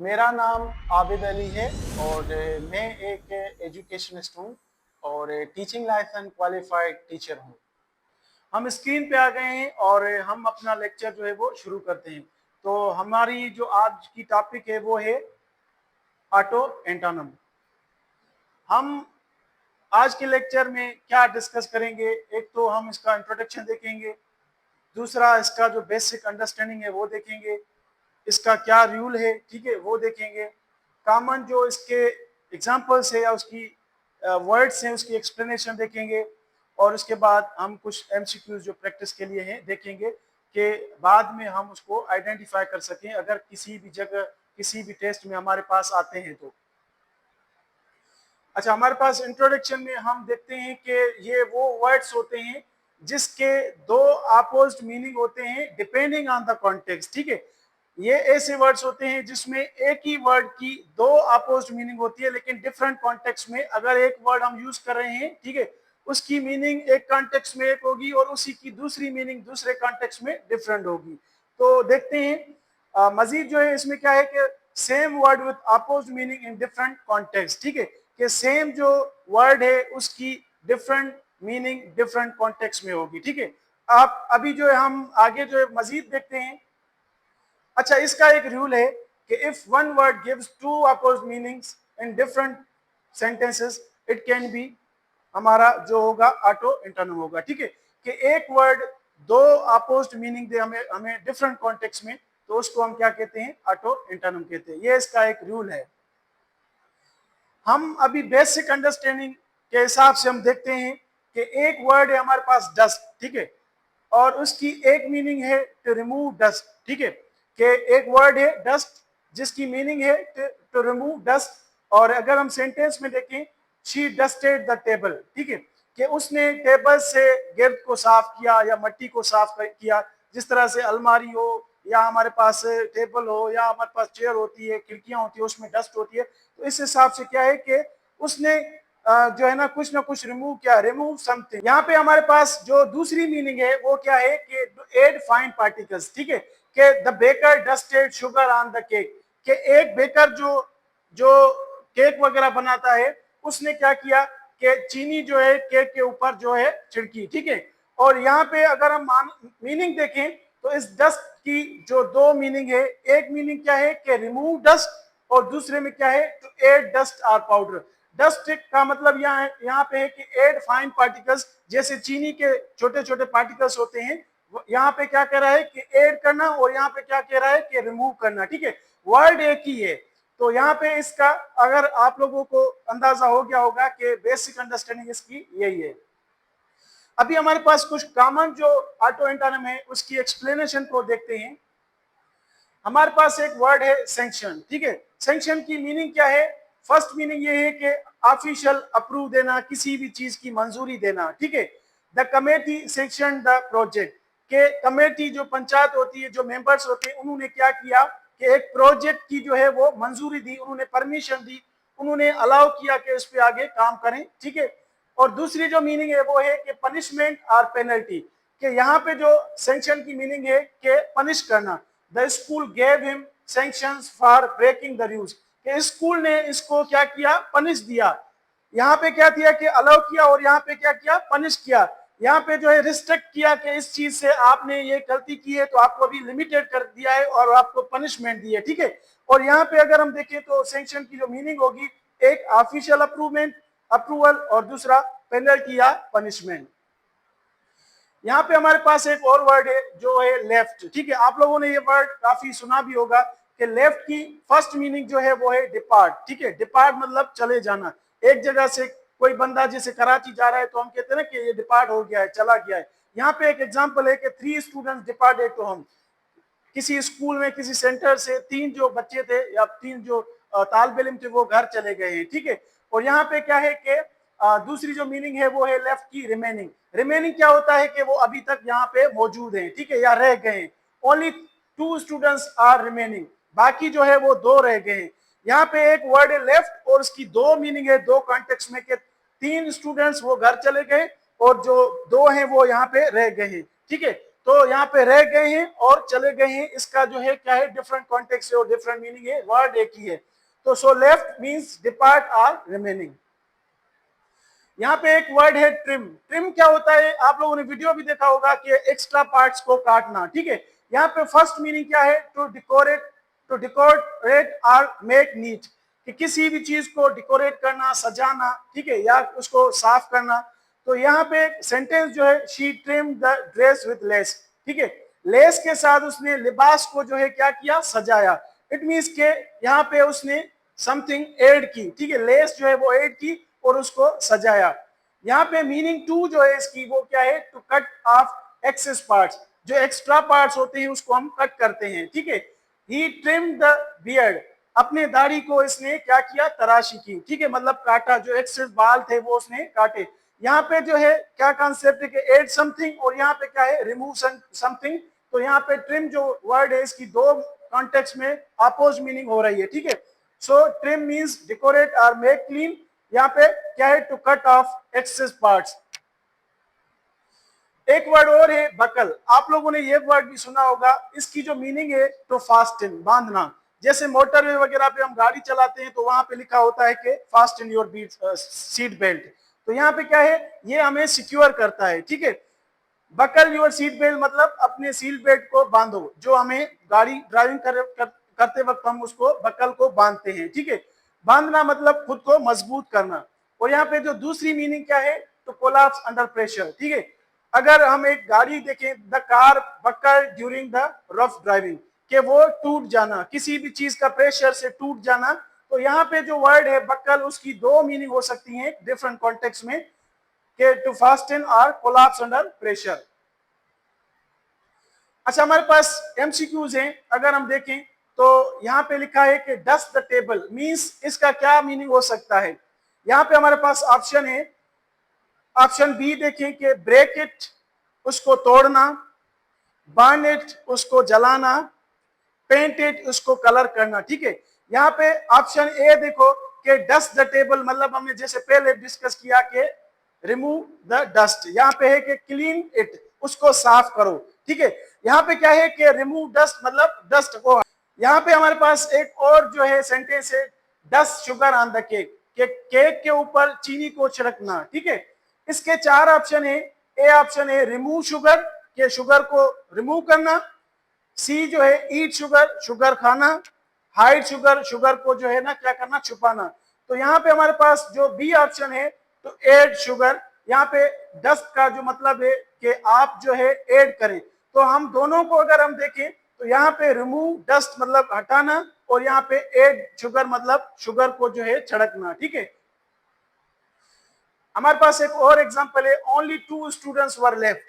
मेरा नाम आबिद अली है और मैं एक एजुकेशनिस्ट हूँ और टीचिंग लाइसेंस क्वालिफाइड टीचर हूँ। हम स्क्रीन पे आ गए हैं और हम अपना लेक्चर जो है वो शुरू करते हैं। तो हमारी जो आज की टॉपिक है वो है ऑटो एंटोनिम। हम आज के लेक्चर में क्या डिस्कस करेंगे, एक तो हम इसका इंट्रोडक्शन देखेंगे, दूसरा इसका जो बेसिक अंडरस्टैंडिंग है वो देखेंगे, इसका क्या रूल है, ठीक है, वो देखेंगे, कॉमन जो इसके एग्जांपल्स है या उसकी वर्ड्स हैं उसकी एक्सप्लेनेशन देखेंगे, और उसके बाद हम कुछ एमसीक्यूज जो प्रैक्टिस के लिए हैं देखेंगे कि बाद में हम उसको आइडेंटिफाई कर सकें अगर किसी भी जगह किसी भी टेस्ट में हमारे पास आते हैं तो। अच्छा, हमारे पास इंट्रोडक्शन में हम देखते हैं कि ये वो वर्ड्स होते हैं जिसके दो अपोज्ड मीनिंग होते हैं डिपेंडिंग ऑन द कॉन्टेक्स्ट, ठीक है। ये ऐसे वर्ड्स होते हैं जिसमें एक ही वर्ड की दो अपोज्ड मीनिंग होती है, लेकिन डिफरेंट कॉन्टेक्स्ट में अगर एक वर्ड हम यूज कर रहे हैं, ठीक है, उसकी मीनिंग एक कॉन्टेक्स्ट में एक होगी और उसी की दूसरी मीनिंग दूसरे कॉन्टेक्स्ट में डिफरेंट होगी। तो देखते हैं मजीद जो है इसमें क्या है कि same word with opposed meaning in different context, ठीक है, कि सेम जो वर्ड है उसकी डिफरेंट मीनिंग डिफरेंट कॉन्टेक्स्ट में होगी, ठीक है। आप अभी जो है हम आगे जो है मजीद देखते हैं। अच्छा, इसका एक रूल है कि if one word gives two opposed meanings in different sentences it can be, हमारा जो होगा ऑटो एंटोनिम होगा, ठीक है, कि एक वर्ड दो अपोज्ड मीनिंग दे हमें हमें डिफरेंट कॉन्टेक्स्ट में, तो उसको हम क्या कहते हैं, ऑटो एंटोनिम कहते हैं। ये इसका एक रूल है। हम अभी बेसिक अंडरस्टैंडिंग के हिसाब से हम देखते हैं कि एक वर्ड है हमारे पास डस्ट, ठीक है, और उसकी एक मीनिंग है टू रिमूव डस्ट, ठीक है, कि एक वर्ड है डस्ट जिसकी मीनिंग है टू रिमूव डस्ट। और अगर हम सेंटेंस में देखें, शी डस्टेड द टेबल, ठीक है, कि उसने टेबल से गिर्द को साफ किया या मिट्टी को साफ किया। जिस तरह से अलमारी हो या हमारे पास टेबल हो या हमारे पास चेयर होती है, खिड़कियां होती है, उसमें डस्ट होती है, तो इस हिसाब से क्या है कि उसने जो है ना कुछ रिमूव किया, रिमूव समथिंग। यहाँ पे हमारे पास जो दूसरी मीनिंग है वो क्या है कि एड फाइन पार्टिकल्स, ठीक है, कि the baker dusted sugar on the cake, कि एक बेकर जो जो केक वगैरह बनाता है उसने क्या किया कि चीनी जो है केक के ऊपर जो है छिड़की, ठीक है। और यहाँ पे अगर हम मीनिंग देखें तो इस डस्ट की जो दो मीनिंग है, एक मीनिंग क्या है कि रिमूव डस्ट, और दूसरे में क्या है टू एड डस्ट और पाउडर। डस्ट का मतलब यहाँ पे है कि एड फाइन पार्टिकल्स, जैसे चीनी के छोटे छोटे पार्टिकल्स होते हैं, यहाँ पे क्या कह रहा है कि ऐड करना, और यहाँ पे क्या कह रहा है कि रिमूव करना, ठीक है, वर्ड एक ही है। तो यहाँ पे इसका अगर आप लोगों को अंदाजा हो गया होगा कि बेसिक अंडरस्टैंडिंग इसकी यही है। अभी हमारे पास कुछ कॉमन जो ऑटो एंटोनिम है उसकी एक्सप्लेनेशन को देखते हैं। हमारे पास एक वर्ड है सैंक्शन, ठीक है। सैंक्शन की मीनिंग क्या है? फर्स्ट मीनिंग ये है कि ऑफिशियल अप्रूव देना, किसी भी चीज की मंजूरी देना, ठीक है। The committee sanction the project, के कमेटी जो पंचायत होती है, जो मेंबर्स होते हैं, उन्होंने क्या किया कि एक प्रोजेक्ट की जो है वो मंजूरी दी, उन्होंने परमिशन दी, उन्होंने अलाउ किया कि इस पे आगे काम करें, ठीक है। और दूसरी जो मीनिंग है वो है कि पनिशमेंट और पेनल्टी, कि यहाँ पे जो सैंक्शन की मीनिंग है कि पनिश करना। The school gave him sanctions for breaking the rules, कि स्कूल ने इसको क्या किया, पनिश दिया। यहाँ पे क्या किया कि अलाउ किया, और यहाँ पे क्या किया, पनिश किया। यहाँ पे जो है रिस्ट्रिक्ट किया कि इस चीज से आपने ये गलती की है तो आपको अभी लिमिटेड कर दिया है और आपको पनिशमेंट दी है, ठीक है। और यहाँ पे अगर हम देखें तो सैंक्शन की जो मीनिंग होगी, एक ऑफिशियल अप्रूवल, और दूसरा पेनल्टी या पनिशमेंट। यहाँ पे हमारे पास एक और वर्ड है जो है लेफ्ट, ठीक है। आप लोगों ने ये वर्ड काफी सुना भी होगा कि लेफ्ट की फर्स्ट मीनिंग जो है वो है डिपार्ट, ठीक है। डिपार्ट मतलब चले जाना, एक जगह से कोई बंदा जैसे कराची जा रहा है तो हम कहते हैं ना कि ये डिपार्ट हो गया है, चला गया है। यहाँ पे एक एग्जांपल है कि 3 स्टूडेंट्स डिपार्टेड टू होम, किसी स्कूल में किसी सेंटर से 3 जो बच्चे थे या 3 जो तालिब इल्म थे वो घर चले गए हैं, ठीक है। और यहाँ पे क्या है कि दूसरी जो मीनिंग है वो है लेफ्ट की रिमेनिंग। रिमेनिंग क्या होता है कि वो अभी तक यहाँ पे मौजूद हैं, ठीक है, या रह गए हैं। ओनली 2 स्टूडेंट्स आर रिमेनिंग, बाकी जो है वो 2 रह गए हैं। यहाँ पे एक वर्ड है लेफ्ट और उसकी 2 मीनिंग है, 2 कॉन्टेक्स्ट में, के 3 स्टूडेंट्स वो घर चले गए और जो 2 हैं वो यहाँ पे रह गए हैं, ठीक है। तो यहाँ पे रह गए हैं और चले गए हैं, इसका जो है क्या है, डिफरेंट कॉन्टेक्स्ट और डिफरेंट मीनिंग है, वर्ड एक ही है। तो so left means depart or remaining. यहाँ पे एक वर्ड है ट्रिम। ट्रिम क्या होता है, आप लोगों ने वीडियो भी देखा होगा कि एक्स्ट्रा पार्ट्स को काटना, ठीक है। यहाँ पे फर्स्ट मीनिंग क्या है, to decorate or make neat, कि किसी भी चीज को डेकोरेट करना, सजाना, ठीक है, या उसको साफ करना। तो यहाँ पे सेंटेंस जो है, she trim the dress with less, ठीक है, लेस के साथ उसने लिबास को जो है क्या किया, सजाया। इट मीन्स के यहाँ पे उसने समथिंग ऐड की, ठीक है, लेस जो है वो ऐड की और उसको सजाया। यहाँ पे मीनिंग टू जो है इसकी वो क्या है, to cut off excess parts, जो एक्स्ट्रा पार्ट्स होते हैं उसको हम कट करते हैं, ठीक है। ही ट्रिम द बियर्ड, अपने दाढ़ी को इसने क्या किया, तराशी की, ठीक है, मतलब काटा, जो एक्सेस बाल थे वो उसने काटे। यहाँ पे जो है क्या कॉन्सेप्ट है कि एड समथिंग, और यहाँ पे क्या है, रिमूव समथिंग। तो यहाँ पे ट्रिम जो वर्ड है इसकी दो कॉन्टेक्स्ट में अपोज मीनिंग हो रही है, ठीक है। सो ट्रिम मीन्स डेकोरेट और मेक क्लीन, यहाँ पे क्या है, to cut off excess parts. एक वर्ड और है बकल, आप लोगों ने ये वर्ड भी सुना होगा। इसकी जो मीनिंग है, टू फास्टन, बांधना। जैसे मोटरवे वगैरह पे हम गाड़ी चलाते हैं तो वहां पे लिखा होता है कि फास्टन योर सीट बेल्ट। तो यहाँ पे क्या है, ये हमें सिक्योर करता है, ठीक है। बकल योर सीट बेल्ट मतलब अपने सीट बेल्ट को बांधो, जो हमें गाड़ी ड्राइविंग करते वक्त हम उसको बकल को बांधते हैं, ठीक है। बांधना मतलब खुद को मजबूत करना। और यहाँ पे जो दूसरी मीनिंग क्या है, तो कोलैप्स अंडर प्रेशर, ठीक है। अगर हम एक गाड़ी देखें, the car buckle during the rough driving, कि वो टूट जाना, किसी भी चीज का प्रेशर से टूट जाना। तो यहाँ पे जो वर्ड है बकल, उसकी दो मीनिंग हो सकती हैं डिफरेंट कॉन्टेक्स्ट में, कि टू फास्टन और कोलैप्स अंडर प्रेशर। अच्छा, हमारे पास एमसीक्यूज हैं, अगर हम देखें तो यहाँ पे लिखा है कि डस्ट द टेबल मींस, इसका क्या मीनिंग हो सकता है। यहाँ पे हमारे पास ऑप्शन है, ऑप्शन बी देखें कि ब्रेक इट, उसको तोड़ना, बर्न इट, उसको जलाना, पेंट इट, उसको कलर करना, ठीक है। यहाँ पे ऑप्शन ए देखो कि डस्ट द टेबल मतलब हमने जैसे पहले डिस्कस किया कि रिमूव द डस्ट, यहाँ पे है कि क्लीन इट, उसको साफ करो, ठीक है। यहाँ पे क्या है कि रिमूव डस्ट मतलब डस्ट को। यहाँ पे हमारे पास एक और जो है सेंटेंस है, dust sugar on the cake, के केक के ऊपर चीनी को छिड़कना, ठीक है। इसके चार ऑप्शन है। ए ऑप्शन है रिमूव शुगर, के शुगर को रिमूव करना। सी जो है ईट शुगर, शुगर खाना। हाइड शुगर, शुगर को जो है ना क्या करना, छुपाना। तो यहाँ पे हमारे पास जो बी ऑप्शन है, तो ऐड शुगर, यहाँ पे डस्ट का जो मतलब है कि आप जो है ऐड करें। तो हम दोनों को अगर हम देखें तो यहाँ पे रिमूव डस्ट मतलब हटाना, और यहाँ पे ऐड शुगर मतलब शुगर को जो है छिड़कना, ठीक है। हमारे पास एक और एग्जांपल है, ओनली 2 स्टूडेंट्स वर लेफ्ट।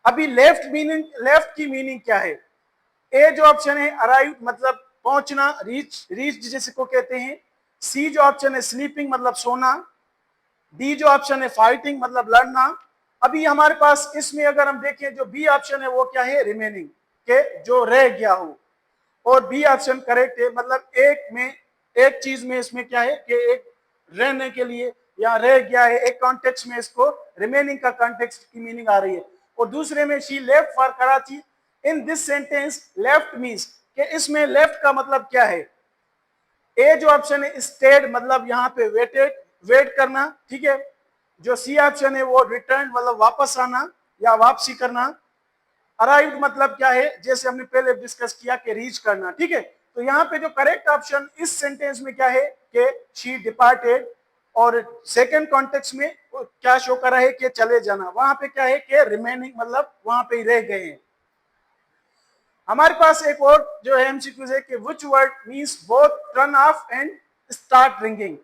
अभी लेफ्ट मीनिंग, लेफ्ट की मीनिंग क्या है। ए जो ऑप्शन है अराइव मतलब पहुंचना, रीच, रीच जिसे को कहते हैं। सी जो ऑप्शन है स्लीपिंग मतलब सोना। डी जो ऑप्शन है फाइटिंग मतलब लड़ना। अभी हमारे पास इसमें अगर हम देखें, जो बी ऑप्शन है वो क्या है, रिमेनिंग, के जो रह गया हो। और बी ऑप्शन करेक्ट है, मतलब एक में, एक चीज में इसमें क्या है कि एक रहने के लिए या रह गया है, एक कॉन्टेक्स्ट में इसको रिमेनिंग का कॉन्टेक्स्ट की मीनिंग आ रही है। और दूसरे में she left for Karachi. In this sentence left means, कि इसमें लेफ्ट का मतलब क्या है। ए जो ऑप्शन है स्टेड मतलब यहाँ पे वेटेड, वेट करना, ठीक है। जो सी ऑप्शन है वो रिटर्न मतलब वापस आना या वापसी करना। अराइव मतलब क्या है, जैसे हमने पहले डिस्कस किया कि रीच करना, ठीक है। तो यहाँ पे जो करेक्ट ऑप्शन इस सेंटेंस में क्या है कि शी डिपार्टेड। और सेकंड कॉन्टेक्स्ट में क्या शो कर रहा है कि चले जाना, वहां पे क्या है कि रिमेनिंग मतलब वहां पे ही रह गए हैं। हमारे पास एक और जो है एमसीक्यूज है कि which word means both turn off and start ringing.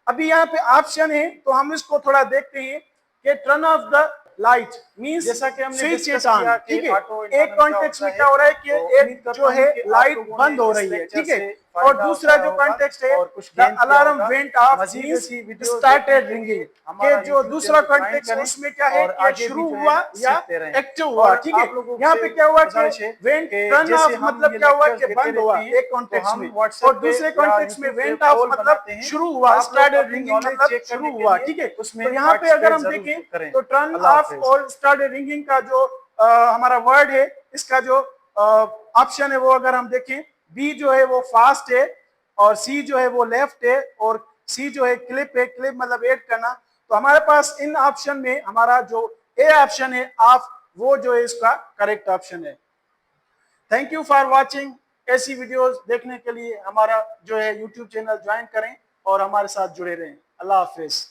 अभी यहाँ पे ऑप्शन है तो हम इसको थोड़ा देखते हैं कि turn off the light means, जैसा कि हमने डिस्कस किया, ठीक है। एक कॉन्टेक्स्ट में क्या हो रहा है कि एक जो है लाइट बंद हो रही है, ठीक है। और दूसरा जो कॉन्टेक्स्ट है the alarm went of means started ringing, के जो दूसरा कॉन्टेक्स्ट उसमें क्या है कि शुरू हुआ या एक्टिव हुआ, ठीक है। यहाँ पे क्या हुआ कि वेंट टर्न ऑफ मतलब क्या हुआ कि बंद हुआ एक कॉन्टेक्स्ट में, और दूसरे कॉन्टेक्स्ट में वेंट ऑफ मतलब शुरू हुआ, स्टार्टेड रिंगिंग मतलब शुरू हुआ, ठीक है। तो यहाँ पे अगर हम देखें तो टर्न ऑफ और स्टार्टेड रिंगिंग का जो हमारा वर्ड है इसका जो ऑप्शन है वो अगर हम देखें, बी जो है वो फास्ट है और सी जो है वो लेफ्ट है और सी जो है क्लिप है, क्लिप मतलब ऐड करना। तो हमारे पास इन ऑप्शन में हमारा जो ए ऑप्शन है ऑफ, वो जो है इसका करेक्ट ऑप्शन है। Thank you for watching. ऐसी वीडियोस देखने के लिए हमारा जो है यूट्यूब चैनल ज्वाइन करें और हमारे साथ जुड़े रहें। अल्लाह हाफिज।